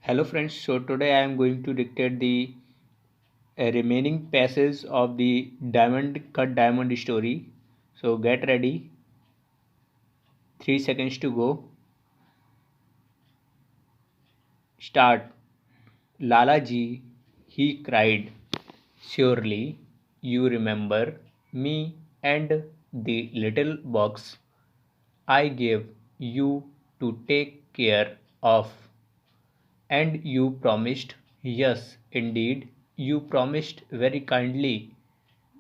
Hello friends, so today I am going to dictate the remaining passages of the Diamond Cut Diamond story. So get ready, 3 seconds to go. Start. Lala ji, he cried, surely you remember me and the little box I gave you to take care of. And you promised, yes, indeed, you promised very kindly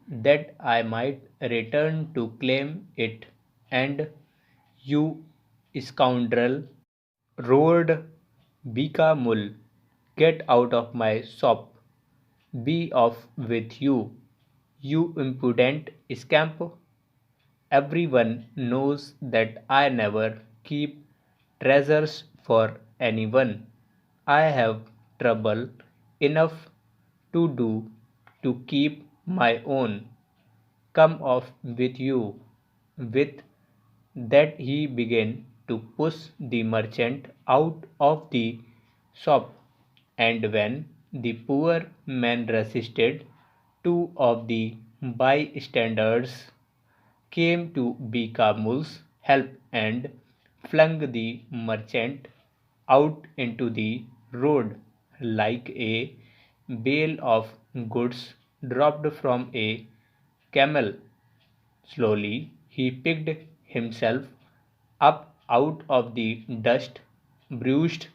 that I might return to claim it, and you scoundrel roared Bika Mul, get out of my shop, be off with you, you impudent scamp. Everyone knows that I never keep treasures for anyone. I have trouble enough to do to keep my own. Come off with you. With that he began to push the merchant out of the shop, and when the poor man resisted, two of the bystanders came to Beekamul's help and flung the merchant out into the road like a bale of goods dropped from a camel. Slowly he picked himself up out of the dust, bruised,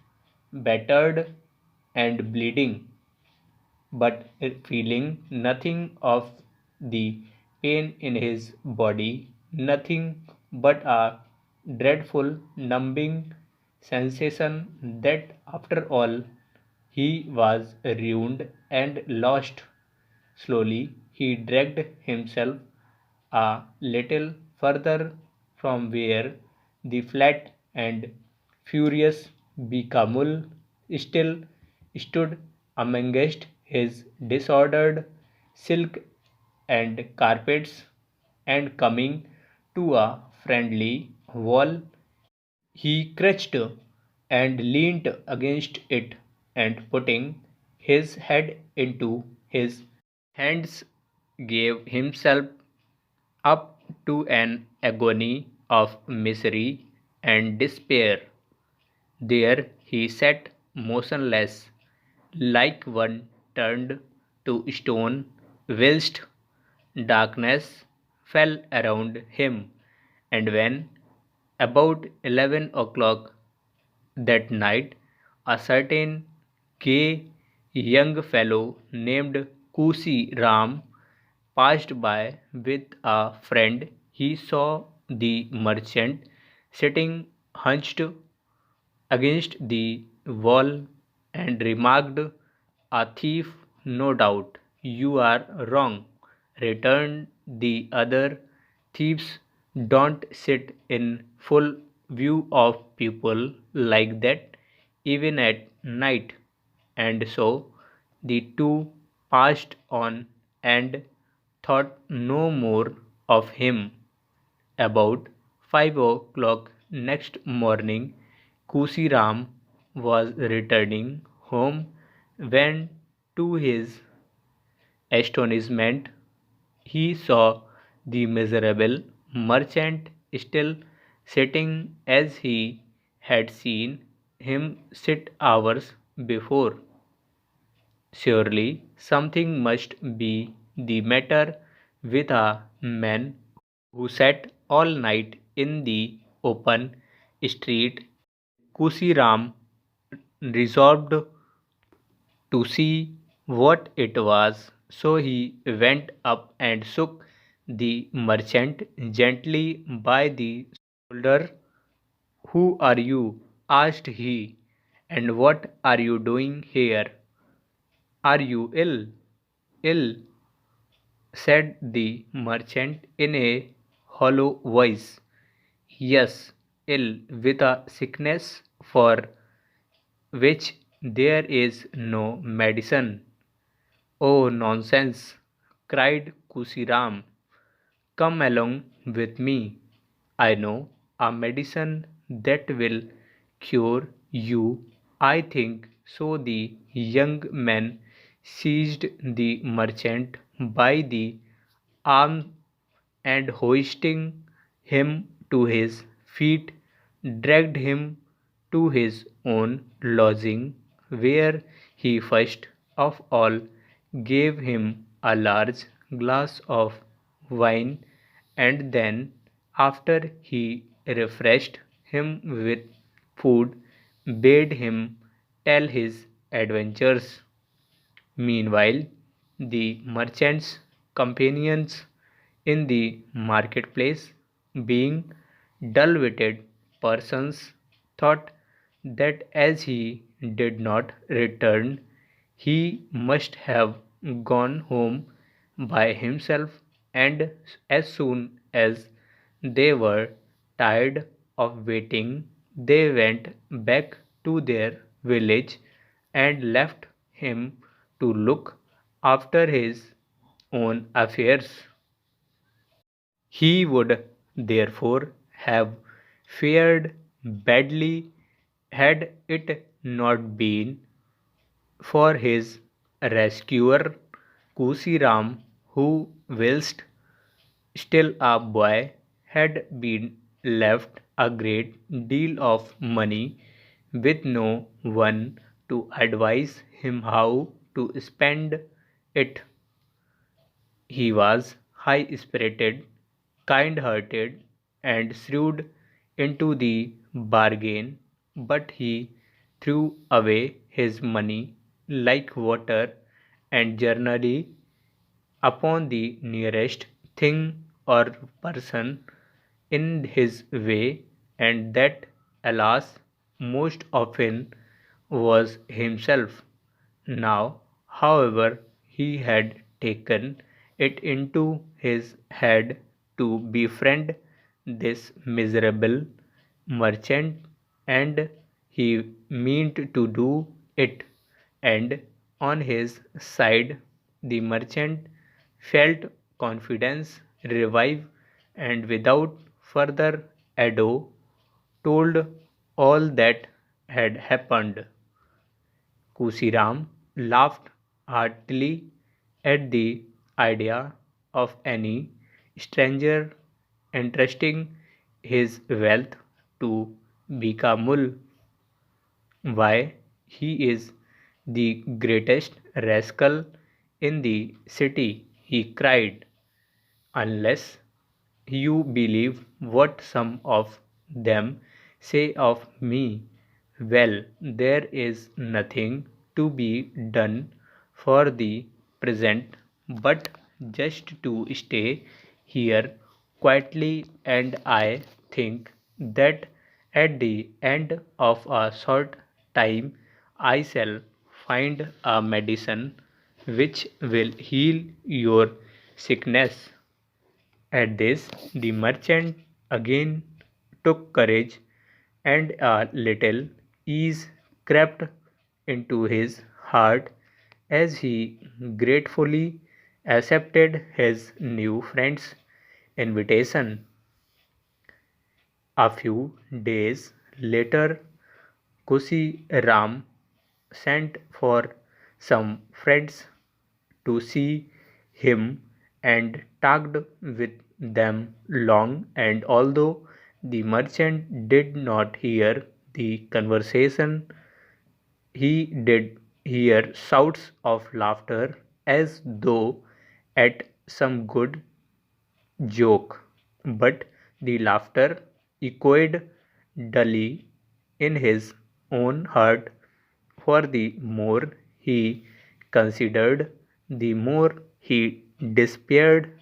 battered, and bleeding, but feeling nothing of the pain in his body, nothing but a dreadful numbing sensation that after all he was ruined and lost. Slowly he dragged himself a little further from where the flat and furious Bikamul still stood amongst his disordered silk and carpets, and coming to a friendly wall, he crouched and leaned against it, and putting his head into his hands, gave himself up to an agony of misery and despair. There he sat motionless, like one turned to stone, whilst darkness fell around him, and when, about 11 o'clock that night, a certain gay young fellow named Kusi Ram passed by with a friend, he saw the merchant sitting hunched against the wall and remarked, "A thief, no doubt." "You are wrong," returned the other. "Thieves don't sit in full view of people like that, even at night." And so the two passed on and thought no more of him. About 5 o'clock next morning, Kusiram was returning home when, to his astonishment, he saw the miserable merchant still sitting as he had seen him sit hours before. Surely something must be the matter with a man who sat all night in the open street. Kusiram resolved to see what it was, so he went up and shook the merchant gently by the shoulder. "Who are you?" asked he, "and what are you doing here? Are you ill?" "Ill," said the merchant in a hollow voice. "Yes, ill with a sickness for which there is no medicine." "Oh, nonsense!" cried Kusiram. "Come along with me. I know a medicine that will cure you. I think So the young man seized the merchant by the arm and hoisting him to his feet, dragged him to his own lodging, where he first of all gave him a large glass of wine, and then, after he refreshed him with food, bade him tell his adventures. Meanwhile, the merchant's companions in the marketplace, being dull-witted persons, thought that as he did not return, he must have gone home by himself, and as soon as they were tired of waiting, they went back to their village and left him to look after his own affairs. He would therefore have fared badly had it not been for his rescuer Kusiram, who, whilst still a boy, had been left a great deal of money with no one to advise him how to spend it. He was high-spirited, kind-hearted, and shrewd into the bargain, but he threw away his money like water, and generally upon the nearest thing or person in his way, and that, alas, most often was himself. Now, however, he had taken it into his head to befriend this miserable merchant, and he meant to do it, and on his side the merchant felt confidence revive, and without further ado told all that had happened. Kusiram laughed heartily at the idea of any stranger entrusting his wealth to Bikamul. Why, he is the greatest rascal in the city, he cried, unless you believe what some of them say of me. Well, there is nothing to be done for the present but just to stay here quietly, and I think that at the end of a short time I shall find a medicine which will heal your sickness. At this, the merchant again took courage, and a little ease crept into his heart as he gratefully accepted his new friend's invitation. A few days later, Kusi Ram sent for some friends to see him and talked with them long, and although the merchant did not hear the conversation, he did hear shouts of laughter as though at some good joke, but the laughter echoed dully in his own heart, for the more he considered, the more he despaired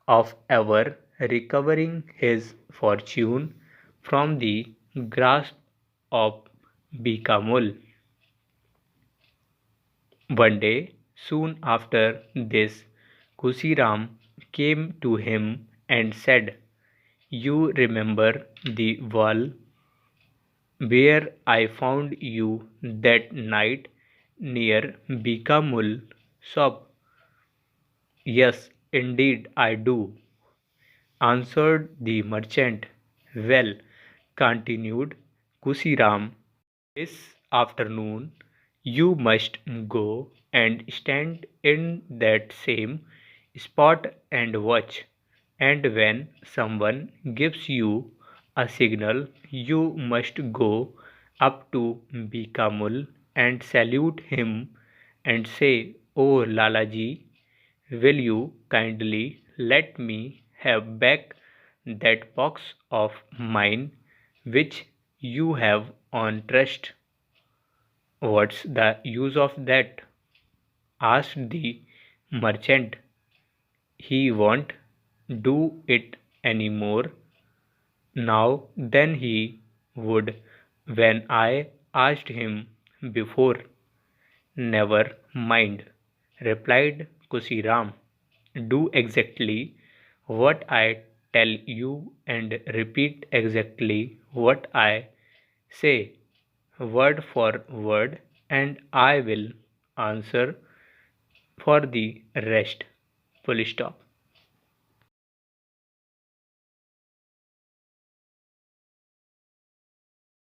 of ever recovering his fortune from the grasp of Bikamul. One day, soon after this, Kusiram came to him and said, "You remember the wall where I found you that night near Bikamul shop?" "Yes, indeed I do," answered the merchant. "Well," continued Kusiram, "this afternoon You must go and stand in that same spot and watch. And when someone gives you a signal, you must go up to Bikamul and salute him and say, "Oh Lalaji, will you kindly let me have back that box of mine which you have on trust?" "What's the use of that?" asked the merchant. "He won't do it any more now than he would when I asked him before." "Never mind," replied Kusiram. "Do exactly what I tell you and repeat exactly what I say, word for word, and I will answer for the rest." Full stop.